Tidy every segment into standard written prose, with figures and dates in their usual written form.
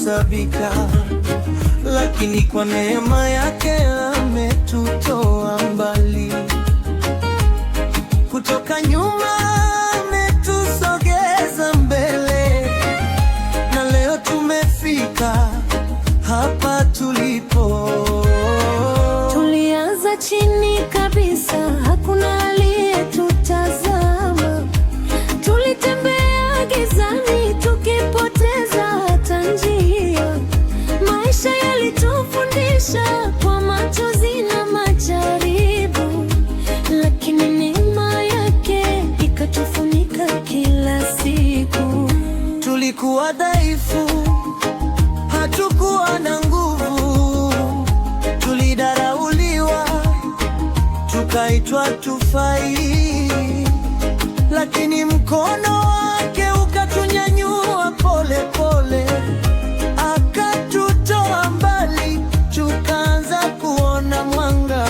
kuhesabika, lakini kwa neema yake ametutoa mbali. Kutoka nyuma ametusogeza mbele, na leo tumefika hapa tulipo. Tulianza chini kabisa, hakuna aliyetutazama. Tulitembea gizani tukipoteza hata njia. Maisha yalitufundisha kwa machozi na majaribu, lakini neema yake ikatufunika kila siku. Tulikuwa dhaifu, hatukuwa na nguvu, tulidharauliwa, tukaitwa tufai, lakini mkono wake ukatunyanyua pole pole, akatutoa mbali, tukaanza kuona mwanga.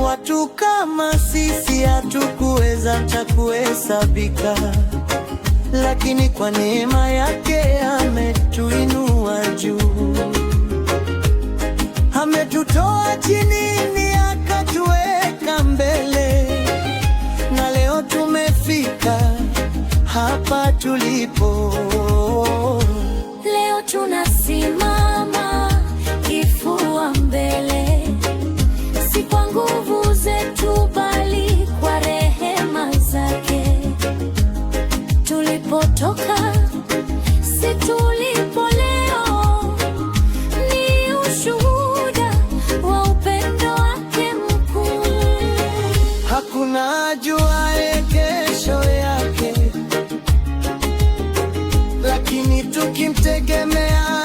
Watu kama sisi hatukuweza hata kuhesabika, lakini kwa neema yake ametuinua juu. Ametutoa chini akatuweka mbele, na leo tumefika hapa tulipo. Leo tunasimama kifua mbele, si kwa nguvu zetu bali kwa rehema zake. Tulipotoka si tulipo leo, ni ushuhuda wa upendo wake mkuu. Hakuna ajuaye kesho yake, lakini tukimtegemea